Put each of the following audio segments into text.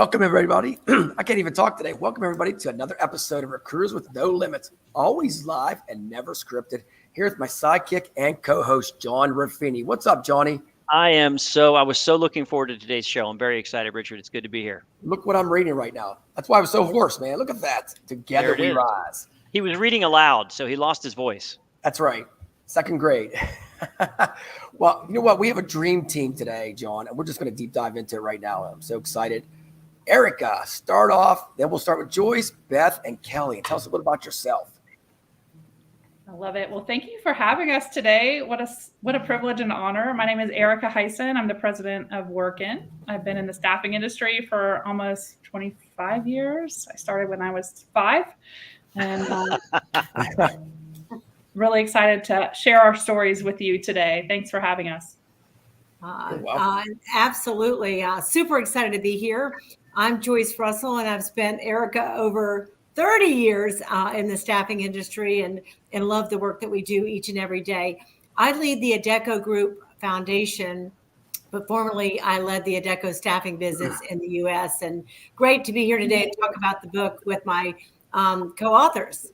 Welcome, everybody. I can't even talk today. Welcome, everybody, to another episode of Recruiters with No Limits, always live and never scripted. Here with my sidekick and co-host, John Ruffini. What's up, Johnny? I was so looking forward to today's show. I'm very excited, Richard. It's good to be here. Look what I'm reading right now. That's why I was so hoarse, man. Look at that. Together we rise. He was reading aloud, so he lost his voice. That's right. Second grade. Well, you know what? We have a dream team today, John, and we're just going to deep dive into it right now. I'm so excited. Erica, start off. Then we'll start with Joyce, Beth, and Kelly. And tell us a little about yourself. I love it. Well, thank you for having us today. What a privilege and honor. My name is Erica Hyson. I'm the president of Workin. I've been in the staffing industry for almost 25 years. I started when I was 5. And really excited to share our stories with you today. Thanks for having us. Absolutely. Super excited to be here. I'm Joyce Russell, and I've spent, Erica, over 30 years in the staffing industry and love the work that we do each and every day. I lead the Adecco Group Foundation, but formerly I led the Adecco staffing business in the U.S. And great to be here today to talk about the book with my co-authors.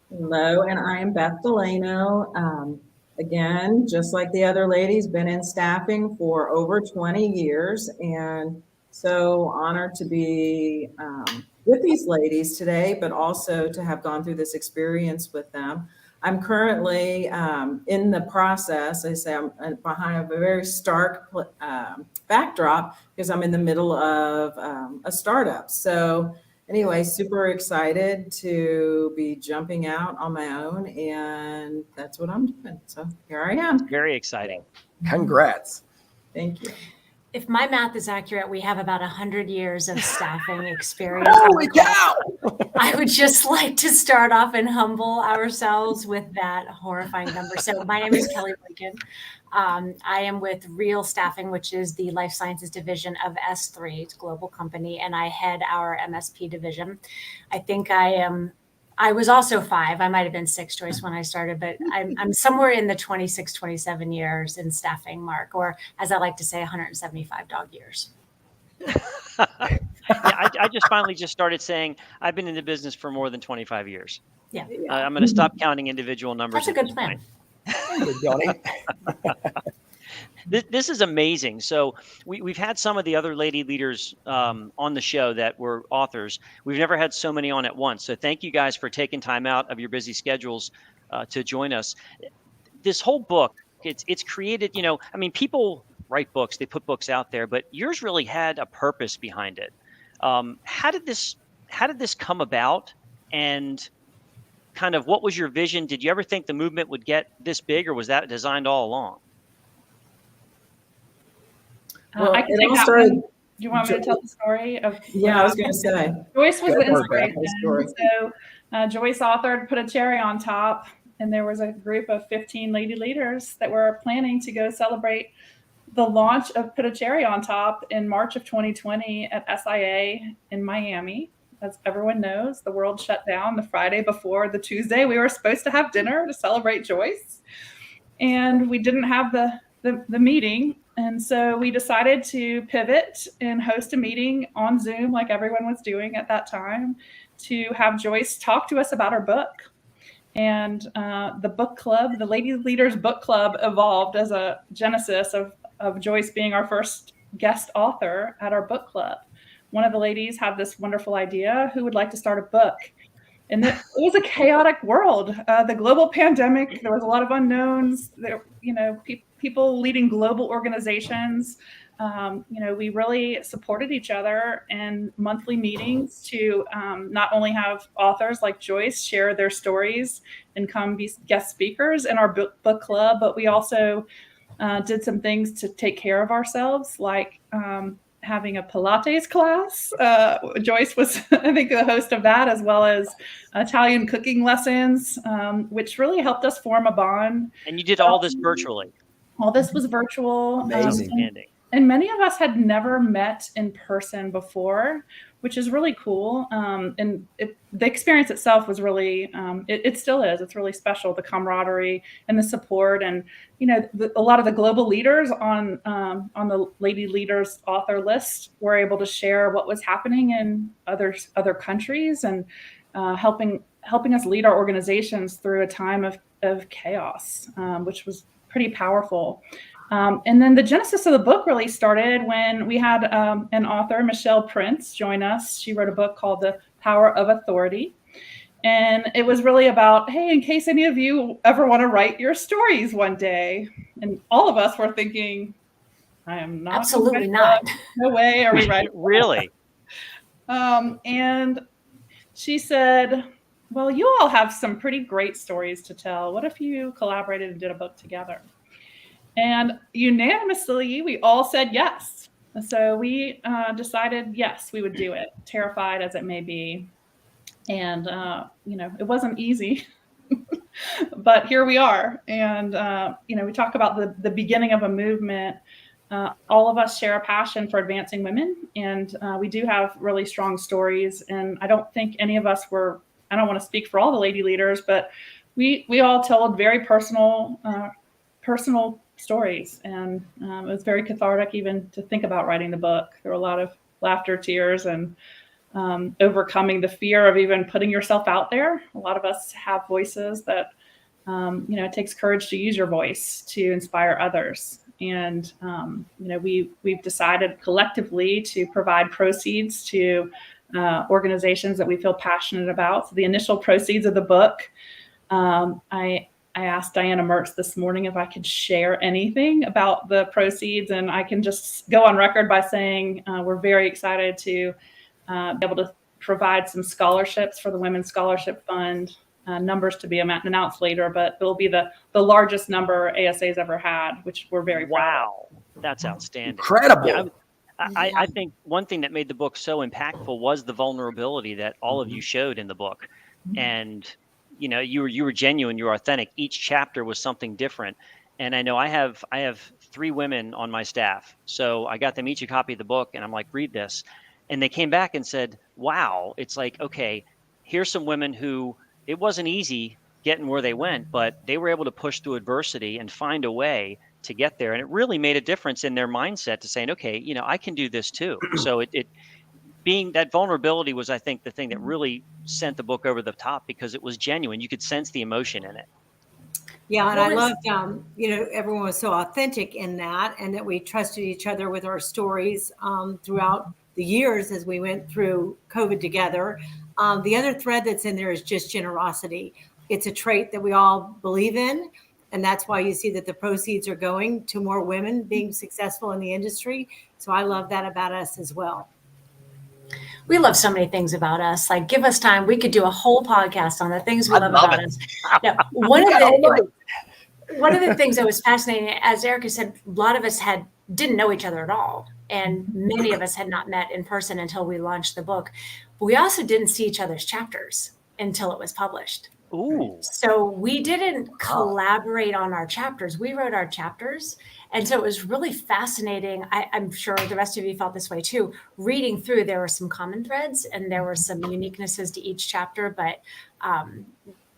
Hello, and I am Beth Delano. Again, just like the other ladies, been in staffing for over 20 years, and so honored to be with these ladies today, but also to have gone through this experience with them. I'm currently in the process. I'm behind a very stark backdrop because I'm in the middle of a startup. So anyway, super excited to be jumping out on my own, and that's what I'm doing. So here I am. Very exciting. Congrats. Thank you. If my math is accurate, we have about 100 years of staffing experience. Holy cow! I would just like to start off and humble ourselves with that horrifying number. So my name is Kelly Boykin. I am with Real Staffing, which is the life sciences division of S3, it's a global company, and I head our MSP division. I was also 5. I might have been 6, Joyce, when I started, but I'm somewhere in the 26, 27 years in staffing mark, or as I like to say, 175 dog years. I just finally started saying I've been in the business for more than 25 years. Yeah. I'm going to stop counting individual numbers. That's a good plan. This is amazing. So we've had some of the other lady leaders on the show that were authors. We've never had so many on at once. So thank you guys for taking time out of your busy schedules to join us. This whole book, it's created, people write books, they put books out there, but yours really had a purpose behind it. How did this come about, and kind of what was your vision? Did you ever think the movement would get this big, or was that designed all along? I can take that one. Do you want me to tell the story of? Yeah, I was going to say. Joyce was the inspiration. So Joyce authored Put a Cherry on Top, and there was a group of 15 lady leaders that were planning to go celebrate the launch of Put a Cherry on Top in March of 2020 at SIA in Miami. As everyone knows, the world shut down the Friday before the Tuesday. We were supposed to have dinner to celebrate Joyce, and we didn't have the meeting. And so we decided to pivot and host a meeting on Zoom like everyone was doing at that time to have Joyce talk to us about her book. And the book club, the Lady Leaders Book Club, evolved as a genesis of Joyce being our first guest author at our book club. One of the ladies had this wonderful idea: who would like to start a book? And it was a chaotic world. The global pandemic, there was a lot of unknowns. People leading global organizations. We really supported each other in monthly meetings to not only have authors like Joyce share their stories and come be guest speakers in our book club, but we also did some things to take care of ourselves, like having a Pilates class. Joyce was, I think, the host of that, as well as Italian cooking lessons, which really helped us form a bond. And you did all this virtually. All this was virtual. Amazing. and many of us had never met in person before, which is really cool. And the experience itself was really, it still is. It's really special, the camaraderie and the support. And, you know, a lot of the global leaders on the Lady Leaders author list were able to share what was happening in other countries and helping us lead our organizations through a time of chaos, which was pretty powerful. And then the genesis of the book really started when we had an author, Michelle Prince, join us. She wrote a book called The Power of Authority. And it was really about, hey, in case any of you ever want to write your stories one day. And all of us were thinking, I am not. Absolutely not. No way are we writing. Really? And she said, well, you all have some pretty great stories to tell. What if you collaborated and did a book together? And unanimously, we all said yes. So we decided, yes, we would do it, terrified as it may be. And, you know, it wasn't easy, but here we are. And, you know, we talk about the beginning of a movement. All of us share a passion for advancing women. And we do have really strong stories. And I don't think any of us I don't want to speak for all the lady leaders, but we all told very personal stories. And it was very cathartic even to think about writing the book. There were a lot of laughter, tears, and overcoming the fear of even putting yourself out there. A lot of us have voices that, you know, it takes courage to use your voice to inspire others. And, you know, we've decided collectively to provide proceeds to organizations that we feel passionate about. So the initial proceeds of the book, I asked Diana Mertz this morning if I could share anything about the proceeds, and I can just go on record by saying we're very excited to be able to provide some scholarships for the Women's Scholarship Fund. Numbers to be announced later, but it will be the largest number ASA's ever had, which we're very proud of. Wow, that's outstanding. Incredible. Yeah, I think one thing that made the book so impactful was the vulnerability that all of you showed in the book. And, you know, you were genuine, you were authentic. Each chapter was something different. And I know I have 3 women on my staff. So I got them each a copy of the book and I'm like, read this. And they came back and said, wow, it's like, okay, here's some women who it wasn't easy getting where they went, but they were able to push through adversity and find a way to get there. And it really made a difference in their mindset to saying, okay, you know, I can do this too. So it being that vulnerability was, I think, the thing that really sent the book over the top because it was genuine. You could sense the emotion in it. Yeah, and I loved, you know, everyone was so authentic in that, and that we trusted each other with our stories throughout the years as we went through COVID together. The other thread that's in there is just generosity. It's a trait that we all believe in, and that's why you see that the proceeds are going to more women being successful in the industry. So I love that about us as well. We love so many things about us. Like, give us time. We could do a whole podcast on the things we love about us. Now, one of the things that was fascinating, as Erica said, a lot of us didn't know each other at all. And many of us had not met in person until we launched the book. But we also didn't see each other's chapters until it was published. Ooh. So we didn't collaborate on our chapters. We wrote our chapters. And so it was really fascinating. I'm sure the rest of you felt this way too. Reading through, there were some common threads and there were some uniquenesses to each chapter, but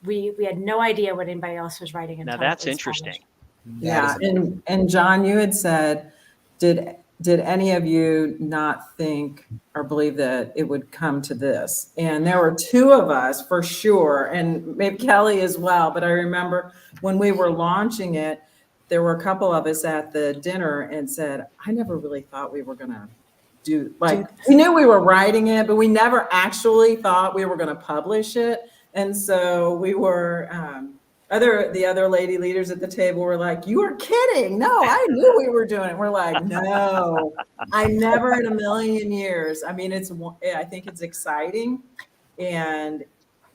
we had no idea what anybody else was writing. Now that's interesting. Yeah. And John, you had said, did any of you not think or believe that it would come to this? And there were 2 of us for sure, and maybe Kelly as well. But I remember when we were launching it, there were a couple of us at the dinner and said, I never really thought we were going to do, like, we knew we were writing it, but we never actually thought we were going to publish it. And so we were, the other lady leaders at the table were like, you were kidding. No, I knew we were doing it. We're like, no, I never in a million years. I mean, I think it's exciting. And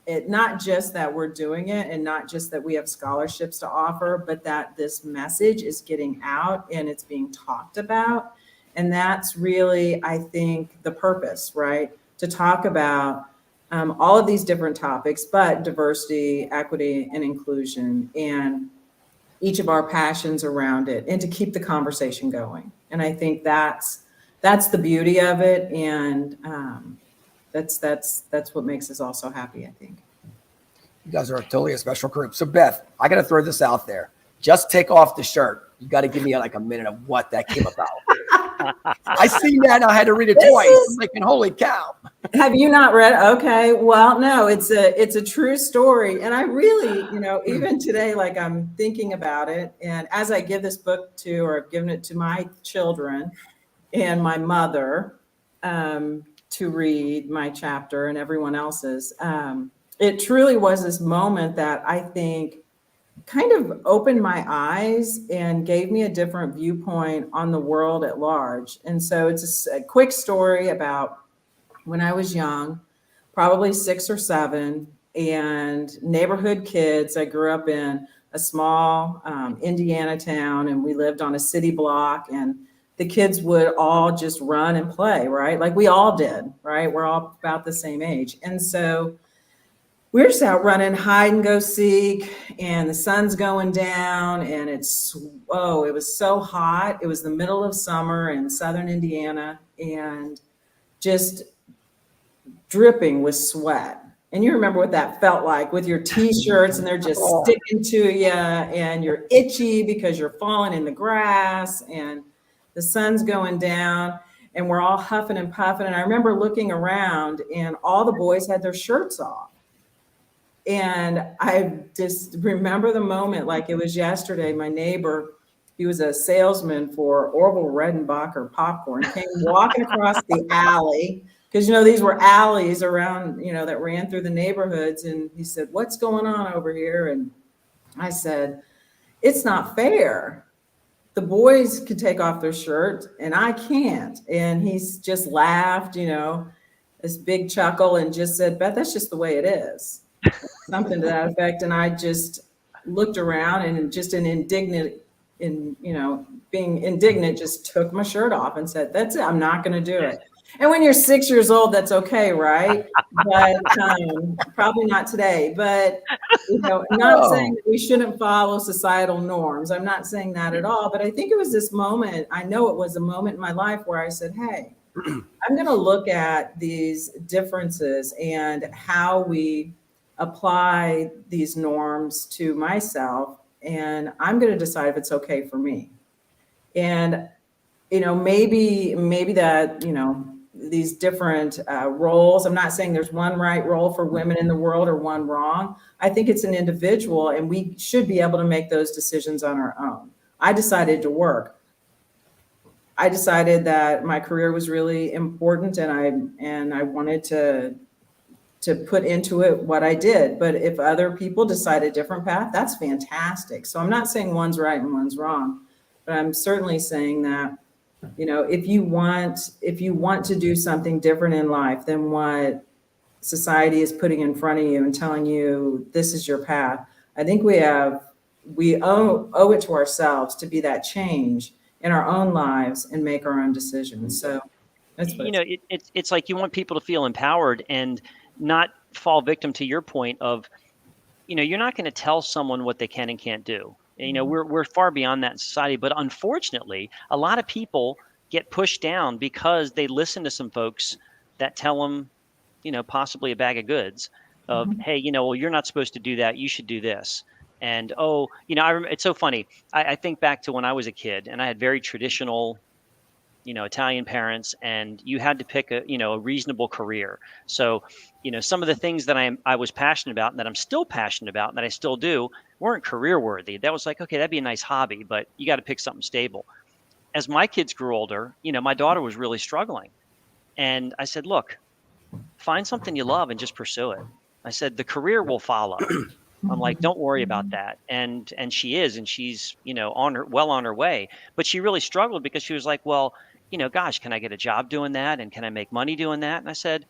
it not just that we're doing it and not just that we have scholarships to offer, but that this message is getting out and it's being talked about. And that's really, I think, the purpose, right? To talk about all of these different topics, but diversity, equity, and inclusion, and each of our passions around it, and to keep the conversation going. And I think that's the beauty of it. And that's what makes us all so happy, I think. You guys are totally a special group. So Beth, I got to throw this out there. Just take off the shirt. You got to give me like a minute of what that came about. I seen that and I had to read it twice. I'm thinking, holy cow. Have you not read? Okay. Well, no, it's a true story. And I really, even today, like I'm thinking about it. And as I give this book to, or I've given it to my children and my mother to read my chapter and everyone else's, it truly was this moment that I think kind of opened my eyes and gave me a different viewpoint on the world at large. And so it's a quick story about when I was young, probably 6 or 7, and neighborhood kids. I grew up in a small Indiana town, and we lived on a city block, and the kids would all just run and play, right? Like we all did, right? We're all about the same age. And so we're just out running hide and go seek, and the sun's going down, and it was so hot. It was the middle of summer in southern Indiana, and just dripping with sweat. And you remember what that felt like with your t-shirts, and they're just sticking to you, and you're itchy because you're falling in the grass, and the sun's going down, and we're all huffing and puffing. And I remember looking around, and all the boys had their shirts off. And I just remember the moment like it was yesterday. My neighbor, he was a salesman for Orville Redenbacher popcorn, came walking across the alley, because, these were alleys around, that ran through the neighborhoods. And he said, "What's going on over here?" And I said, "It's not fair. The boys can take off their shirts and I can't." And he's just laughed, this big chuckle, and just said, "Beth, that's just the way it is." Something to that effect. And I just looked around and just being indignant, just took my shirt off and said, "That's it. I'm not going to do it." And when you're 6 years old, that's okay, right? But probably not today. But I'm not saying that we shouldn't follow societal norms. I'm not saying that at all. But I think it was this moment. I know it was a moment in my life where I said, "Hey, I'm going to look at these differences and how we apply these norms to myself, and I'm going to decide if it's okay for me." And maybe that these different roles. I'm not saying there's one right role for women in the world or one wrong. I think it's an individual, and we should be able to make those decisions on our own. I decided to work. I decided that my career was really important, and I wanted to put into it what I did. But if other people decide a different path, that's fantastic. So I'm not saying one's right and one's wrong, but I'm certainly saying that, if you want to do something different in life than what society is putting in front of you and telling you this is your path, I think we owe it to ourselves to be that change in our own lives and make our own decisions. So that's what it's like you want people to feel empowered and not fall victim to your point of, you're not going to tell someone what they can and can't do. We're far beyond that in society, but unfortunately, a lot of people get pushed down because they listen to some folks that tell them, possibly a bag of goods of, "Hey, well, you're not supposed to do that. You should do this." And, it's so funny. I think back to when I was a kid and I had very traditional, Italian parents, and you had to pick a reasonable career. So, some of the things that I was passionate about and that I'm still passionate about and that I still do weren't career worthy. That was like, okay, that'd be a nice hobby, but you got to pick something stable. As my kids grew older, my daughter was really struggling. And I said, "Look, find something you love and just pursue it." I said, "The career will follow." I'm like, "Don't worry about that." And she is, and she's, on her way. But she really struggled because she was like, "Well, gosh, can I get a job doing that? And can I make money doing that?" And I said,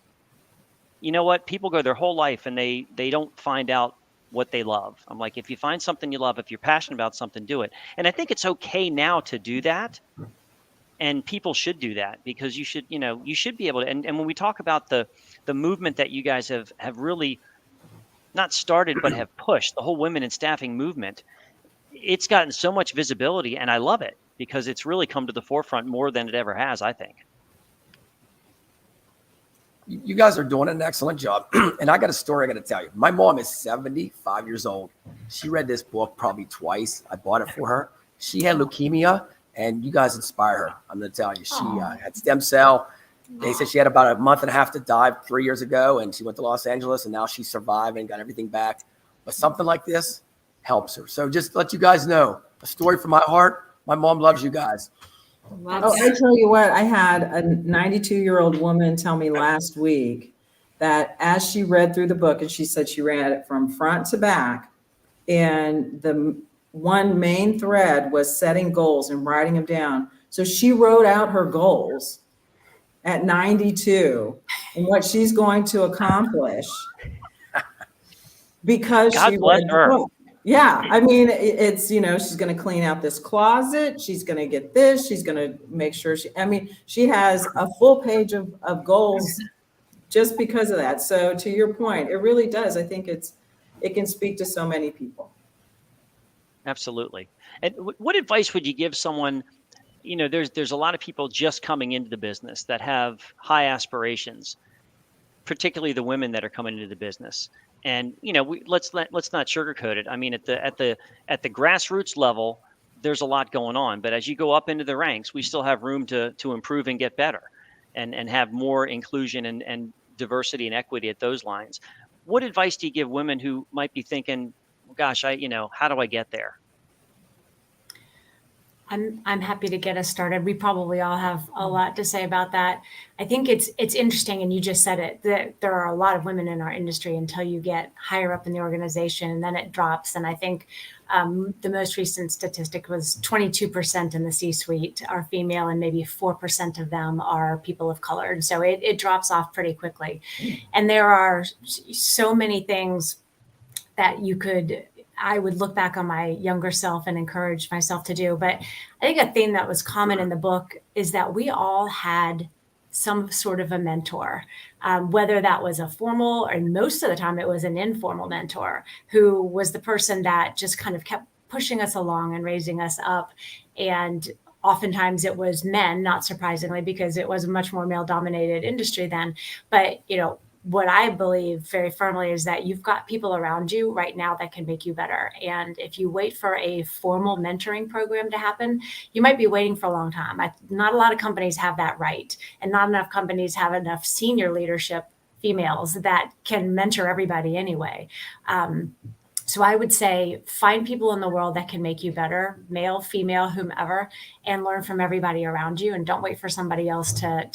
"You know what? People go their whole life and they don't find out what they love." I'm like, if you find something you love, if you're passionate about something, do it. And I think it's okay now to do that. And people should do that because you should be able to. And when we talk about the movement that you guys have really not started, but have pushed, the whole women in staffing movement, it's gotten so much visibility and I love it. because it's really come to the forefront more than it ever has, I think. You guys are doing an excellent job. And I got a story I got to tell you. My mom is 75 years old. She read this book probably twice. I bought it for her. She had leukemia, and you guys inspire her. I'm going to tell you. She had stem cell. They said she had about a month and a half to die 3 years ago, and she went to Los Angeles, and now she's survived and got everything back. But something like this helps her. So just let you guys know, a story from my heart. My mom loves you guys. Oh, I tell you what, I had a 92-year-old woman tell me last week that as she read through the book, and she said she read it from front to back, and the one main thread was setting goals and writing them down. So she wrote out her goals at 92 and what she's going to accomplish because God she bless read the her. book. Yeah, I mean, it's, she's going to clean out this closet. She's going to get this. She's going to make sure she has a full page of goals just because of that. So to your point, it really does. I think it can speak to so many people. Absolutely. And what advice would you give someone? There's a lot of people just coming into the business that have high aspirations, particularly the women that are coming into the business. And let's not sugarcoat it. I mean, at the grassroots level, there's a lot going on. But as you go up into the ranks, we still have room to improve and get better, and have more inclusion and diversity and equity at those lines. What advice do you give women who might be thinking, "Gosh, how do I get there?" I'm happy to get us started. We probably all have a lot to say about that. I think it's interesting, and you just said it, that there are a lot of women in our industry until you get higher up in the organization, and then it drops. And I think the most recent statistic was 22% in the C-suite are female, and maybe 4% of them are people of color. And so it drops off pretty quickly. And there are so many things that I would look back on my younger self and encourage myself to do. But I think a theme that was common in the book is that we all had some sort of a mentor, whether that was a formal, or most of the time it was an informal mentor, who was the person that just kind of kept pushing us along and raising us up. And oftentimes it was men, not surprisingly, because it was a much more male dominated industry then. But, what I believe very firmly is that you've got people around you right now that can make you better. And if you wait for a formal mentoring program to happen, you might be waiting for a long time. Not a lot of companies have that right. And not enough companies have enough senior leadership females that can mentor everybody anyway. So I would say find people in the world that can make you better, male, female, whomever, and learn from everybody around you. And don't wait for somebody else to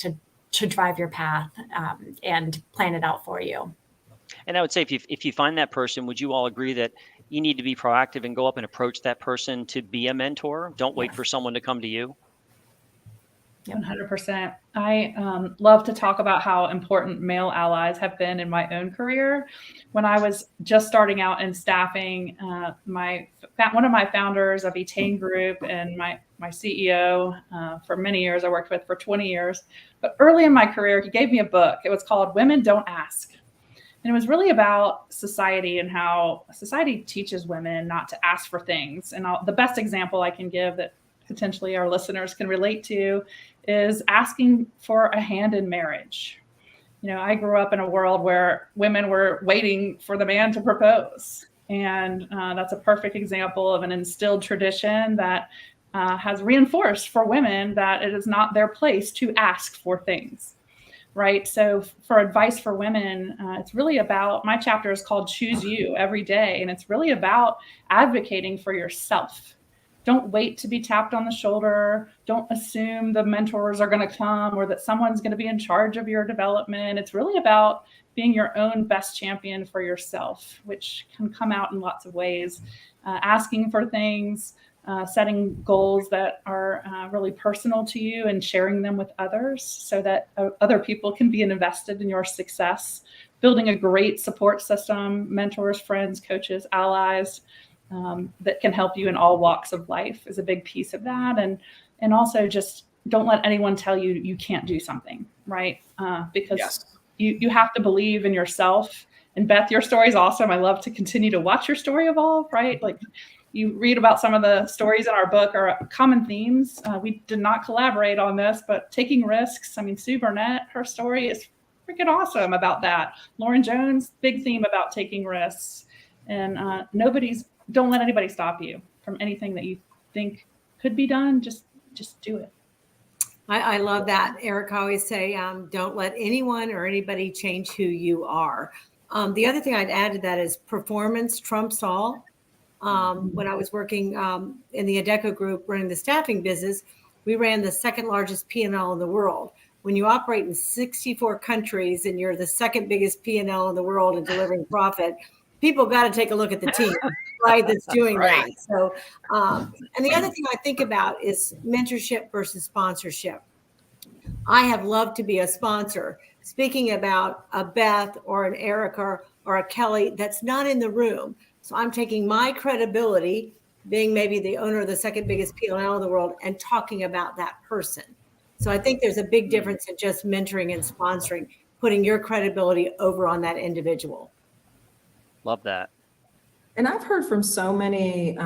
drive your path and plan it out for you. And I would say if you find that person, would you all agree that you need to be proactive and go up and approach that person to be a mentor? Don't wait for someone to come to you. 100%. I love to talk about how important male allies have been in my own career. When I was just starting out in staffing, one of my founders of Etain Group and my CEO for many years, I worked with for 20 years. But early in my career, he gave me a book. It was called Women Don't Ask. And it was really about society and how society teaches women not to ask for things. And the best example I can give that potentially our listeners can relate to is asking for a hand in marriage. I grew up in a world where women were waiting for the man to propose. And that's a perfect example of an instilled tradition that has reinforced for women that it is not their place to ask for things. Right. So for advice for women, it's really about, my chapter is called Choose You Every Day. And it's really about advocating for yourself. Don't wait to be tapped on the shoulder. Don't assume the mentors are going to come or that someone's going to be in charge of your development. It's really about being your own best champion for yourself, which can come out in lots of ways. Asking for things, setting goals that are really personal to you and sharing them with others so that other people can be invested in your success. Building a great support system, mentors, friends, coaches, allies, that can help you in all walks of life is a big piece of that. And also just don't let anyone tell you you can't do something, right? Because you have to believe in yourself. And Beth, your story is awesome. I love to continue to watch your story evolve, right? Like you read about some of the stories in our book are common themes. We did not collaborate on this, but taking risks. I mean, Sue Burnett, her story is freaking awesome about that. Lauren Jones, big theme about taking risks. And don't let anybody stop you from anything that you think could be done. Just do it. I love that. Eric, I always say, don't let anyone or anybody change who you are. The other thing I'd add to that is performance trumps all. When I was working in the Adecco group running the staffing business, we ran the second largest P&L in the world. When you operate in 64 countries and you're the second biggest P&L in the world and delivering profit, people got to take a look at the team, right, that's doing that. So, and the other thing I think about is mentorship versus sponsorship. I have loved to be a sponsor. Speaking about a Beth or an Erica or a Kelly that's not in the room. So I'm taking my credibility, being maybe the owner of the second biggest P&L in the world, and talking about that person. So I think there's a big difference in just mentoring and sponsoring, putting your credibility over on that individual. Love that. And I've heard from so many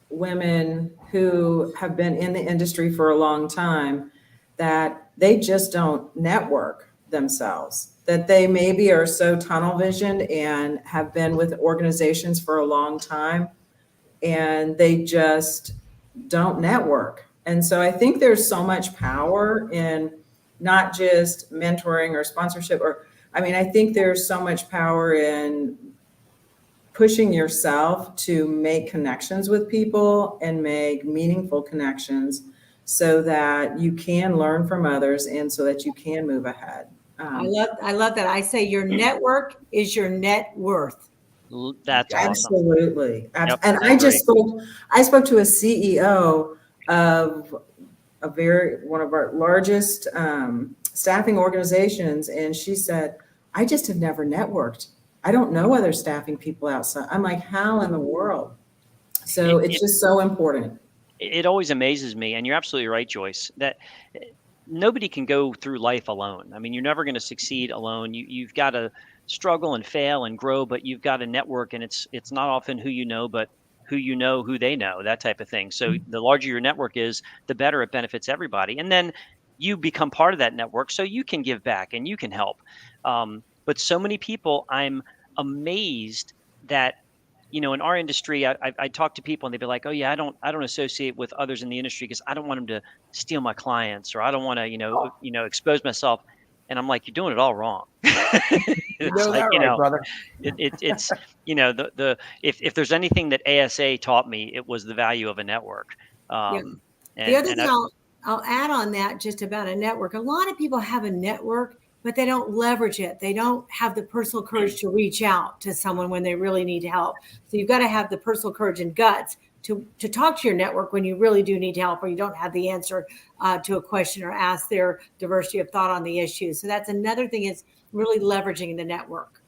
women who have been in the industry for a long time that they just don't network themselves, that they maybe are so tunnel visioned and have been with organizations for a long time and they just don't network. And so I think there's so much power in not just mentoring or sponsorship, I think there's so much power in pushing yourself to make connections with people and make meaningful connections so that you can learn from others and so that you can move ahead. I love that. I say your network is your net worth. That's awesome. Absolutely. Yep, and I spoke to a CEO of one of our largest staffing organizations, and she said, I just have never networked. I don't know other staffing people outside. I'm like, how in the world? So it's just so important. It always amazes me, and you're absolutely right, Joyce, that nobody can go through life alone. I mean, you're never going to succeed alone. You've got to struggle and fail and grow, but you've got to network, and it's not often who you know, but who they know, that type of thing. So the larger your network is, the better it benefits everybody. And then you become part of that network so you can give back and you can help. But so many people, I'm amazed that, in our industry, I talk to people and they'd be like, oh yeah, I don't associate with others in the industry because I don't want them to steal my clients, or I don't want to, expose myself. And I'm like, you're doing it all wrong. Brother. It's if there's anything that ASA taught me, it was the value of a network. The other thing I'll add on that, just about a network. A lot of people have a network, but they don't leverage it. They don't have the personal courage to reach out to someone when they really need help. So you've got to have the personal courage and guts to talk to your network when you really do need help, or you don't have the answer to a question, or ask their diversity of thought on the issue. So that's another thing, is really leveraging the network.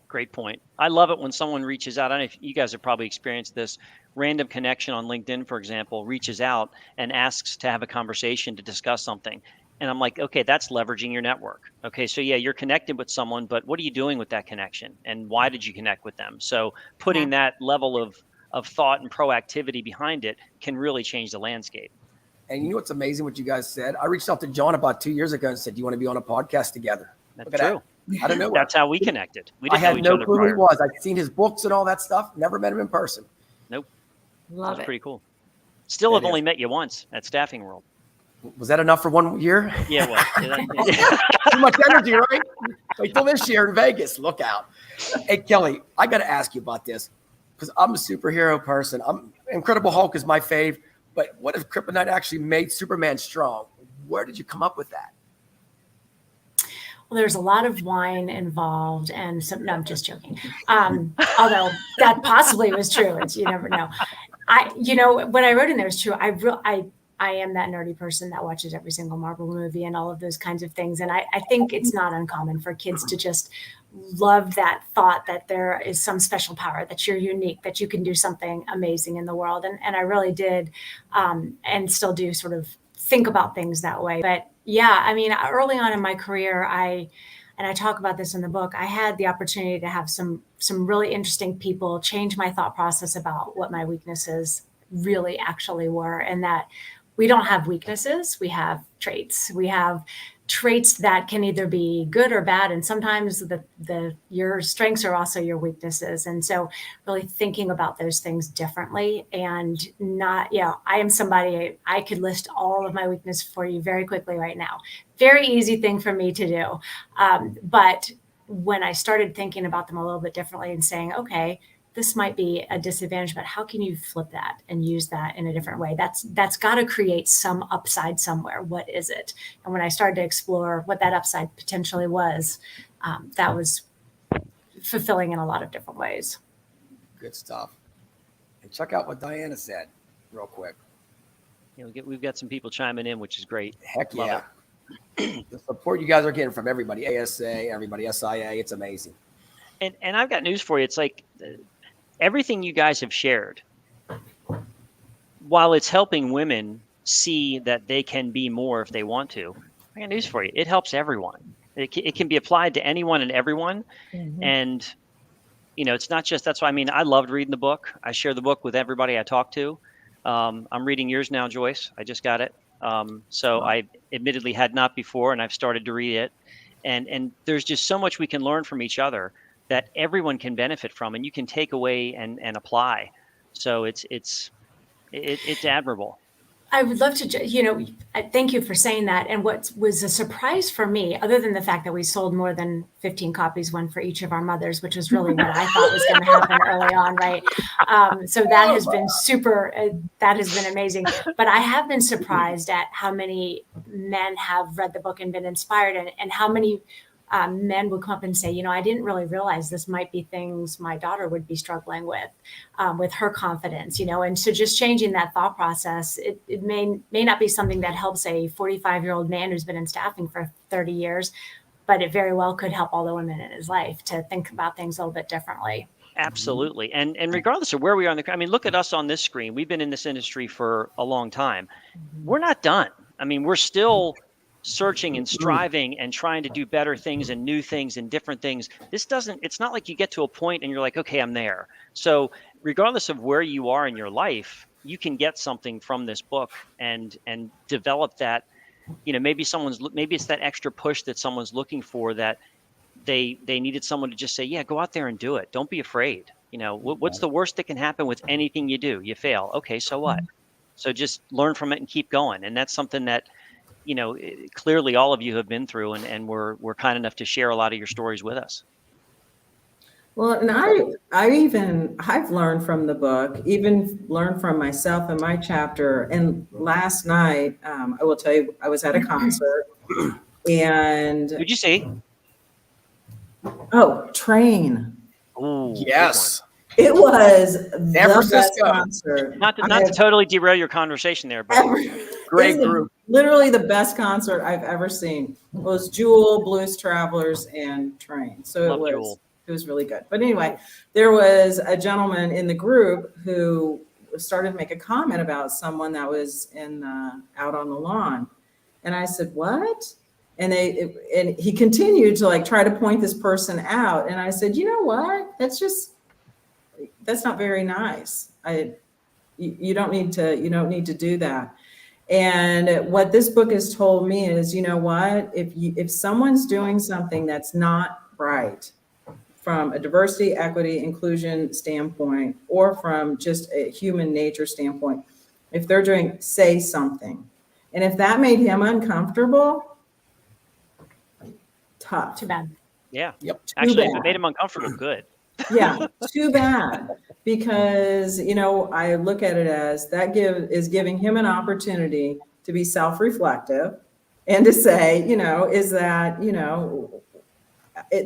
Great point. I love it when someone reaches out. I don't know if you guys have probably experienced this. Random connection on LinkedIn, for example, reaches out and asks to have a conversation to discuss something. And I'm like, okay, that's leveraging your network. Okay, so yeah, you're connected with someone, but what are you doing with that connection? And why did you connect with them? So putting that level of thought and proactivity behind it can really change the landscape. And you know what's amazing what you guys said? I reached out to John about 2 years ago and said, do you want to be on a podcast together? That's true. I don't know. That's how we connected. We didn't I had know each no other clue who prior. he was. I'd seen his books and all that stuff. Never met him in person. Nope. Love That's it. pretty cool. Still have only met you once at Staffing World. Was that enough for 1 year? Yeah, it was. Too much energy, right? Wait till this year in Vegas. Look out. Hey, Kelly, I got to ask you about this because I'm a superhero person. Incredible Hulk is my fave. But what if Kryptonite actually made Superman strong? Where did you come up with that? Well, there's a lot of wine involved, and no, I'm just joking. Although that possibly was true. You never know. What I wrote in there is true. I am that nerdy person that watches every single Marvel movie and all of those kinds of things. And I think it's not uncommon for kids to just love that thought that there is some special power, that you're unique, that you can do something amazing in the world. And I really did, and still do, sort of think about things that way. But yeah, I mean, early on in my career, I talk about this in the book, I had the opportunity to have some really interesting people change my thought process about what my weaknesses really actually were, and that we don't have weaknesses, we have traits. We have traits that can either be good or bad, and sometimes your strengths are also your weaknesses. And so really thinking about those things differently, and not, I am somebody, I could list all of my weaknesses for you very quickly right now. Very easy thing for me to do. But when I started thinking about them a little bit differently and saying, okay, this might be a disadvantage, but how can you flip that and use that in a different way? That's got to create some upside somewhere. What is it? And when I started to explore what that upside potentially was, that was fulfilling in a lot of different ways. Good stuff. And check out what Diana said real quick. We've got some people chiming in, which is great. Heck Love yeah. The support you guys are getting from everybody, ASA, everybody, SIA, it's amazing. And I've got news for you. It's like everything you guys have shared, while it's helping women see that they can be more if they want to, I got news for you. It helps everyone. It can be applied to anyone and everyone. Mm-hmm. And, it's not just, that's why, I loved reading the book. I share the book with everybody I talk to. I'm reading yours now, Joyce. I just got it. So I admittedly had not before, and I've started to read it. And there's just so much we can learn from each other that everyone can benefit from, and you can take away and apply. So it's admirable. I would love to, thank you for saying that. And what was a surprise for me, other than the fact that we sold more than 15 copies, one for each of our mothers, which was really what I thought was going to happen early on, right? So that has been that has been amazing. But I have been surprised at how many men have read the book and been inspired, and how many men would come up and say, I didn't really realize this might be things my daughter would be struggling with her confidence, and so just changing that thought process, it may not be something that helps a 45-year-old man who's been in staffing for 30 years, but it very well could help all the women in his life to think about things a little bit differently. Absolutely. And regardless of where we are look at us on this screen. We've been in this industry for a long time. We're not done. We're still searching and striving and trying to do better things and new things and different things. It's not like you get to a point and you're like, okay, I'm there. So regardless of where you are in your life, you can get something from this book and develop that, maybe it's that extra push that someone's looking for, that they needed someone to just say, yeah, go out there and do it. Don't be afraid. What's the worst that can happen with anything you do? You fail. Okay, so what? So just learn from it and keep going. And that's something that, clearly all of you have been through, and we're kind enough to share a lot of your stories with us. Well, and I've learned from the book, even learned from myself in my chapter. And last night, I will tell you, I was at a concert, and who'd you see? Oh, Train. Oh, yes. It was San the best Francisco. concert. Not to totally derail your conversation there, but Great group. Literally the best concert I've ever seen. It was Jewel, Blues Travelers, and Train. So it was really good. But anyway, there was a gentleman in the group who started to make a comment about someone that was out on the lawn. And I said, what? And he continued to try to point this person out. And I said, you know what? That's not very nice. You don't need to do that. And what this book has told me is, you know what? If someone's doing something that's not right from a diversity, equity, inclusion standpoint, or from just a human nature standpoint, if they're say something. And if that made him uncomfortable, tough. Too bad. Yeah. Yep. Actually, if it made him uncomfortable, good. Yeah, too bad. Because, I look at it as that is giving him an opportunity to be self-reflective and to say, is that,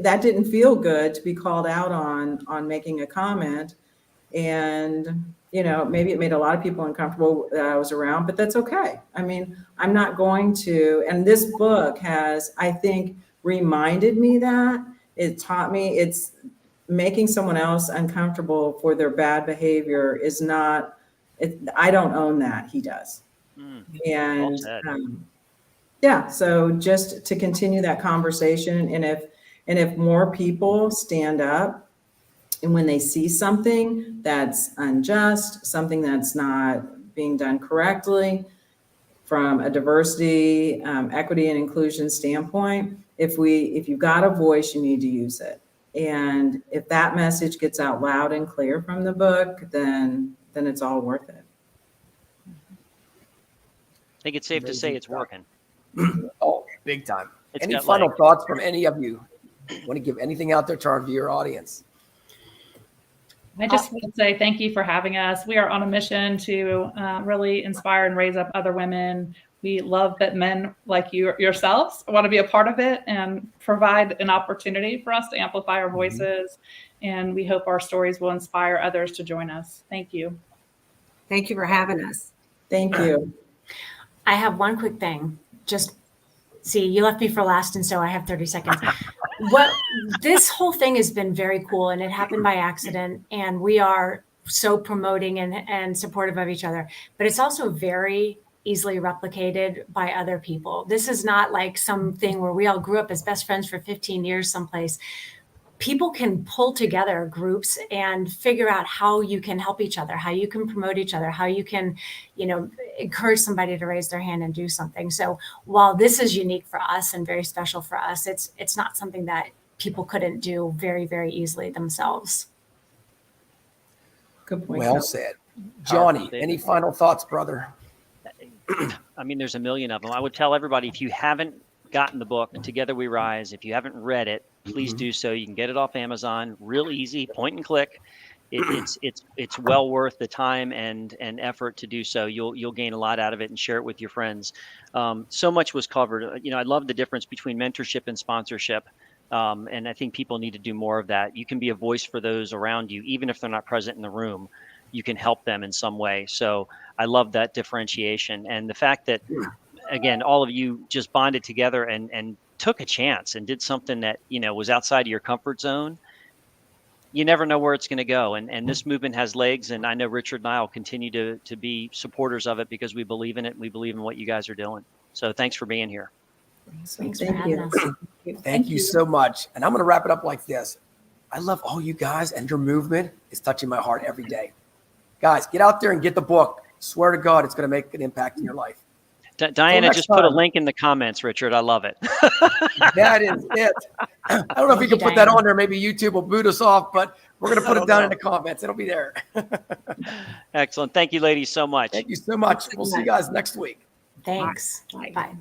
that didn't feel good to be called out on making a comment. And, maybe it made a lot of people uncomfortable that I was around, but that's okay. I'm not going to, and this book has, I think, reminded me that. It taught me it's making someone else uncomfortable for their bad behavior is not, I don't own that. He does. Well And said. yeah, so just to continue that conversation, and if more people stand up, and when they see something that's unjust, something that's not being done correctly from a diversity, equity, and inclusion standpoint, if you've got a voice, you need to use it. And if that message gets out loud and clear from the book, then it's all worth it. I think it's safe to say Amazing it's stuff. working. Oh, big time. It's Any got final legs. thoughts from any of you? Want to give anything out there to our viewer audience? I just want to say thank you for having us. We are on a mission to really inspire and raise up other women. We love that men like you yourselves want to be a part of it and provide an opportunity for us to amplify our voices. And we hope our stories will inspire others to join us. Thank you. Thank you for having us. Thank you. I have one quick thing. Just see, you left me for last, and so I have 30 seconds. This whole thing has been very cool, and it happened by accident, and we are so promoting and supportive of each other, but it's also very easily replicated by other people. This is not like something where we all grew up as best friends for 15 years someplace. People can pull together groups and figure out how you can help each other, how you can promote each other, how you can, encourage somebody to raise their hand and do something. So while this is unique for us and very special for us, it's not something that people couldn't do very, very easily themselves. Good point. Well said. Johnny, statement. any final thoughts, brother? I mean, there's a million of them. I would tell everybody, if you haven't gotten the book, Together We Rise, if you haven't read it, please do so. You can get it off Amazon, real easy, point and click. It's well worth the time and effort to do so. You'll gain a lot out of it and share it with your friends. So much was covered. I love the difference between mentorship and sponsorship. And I think people need to do more of that. You can be a voice for those around you, even if they're not present in the room. You can help them in some way. So I love that differentiation. And the fact that, again, all of you just bonded together and took a chance and did something that, was outside of your comfort zone. You never know where it's going to go. And this movement has legs. And I know Richard and I will continue to be supporters of it because we believe in it. And we believe in what you guys are doing. So thanks for being here. Thanks for Thank having you. us. Thank you so much. And I'm going to wrap it up like this. I love all you guys, and your movement is touching my heart every day. Guys, get out there and get the book. Swear to God, it's going to make an impact in your life. Diana next just put a time. link in the comments, Richard. I love it. That is it. I don't know if we can put that on there. Maybe YouTube will boot us off, but we're going to put it down in the comments. It'll be there. Excellent. Thank you, ladies, so much. Thank you so much. We'll see you guys next week. Thanks. Bye. Bye.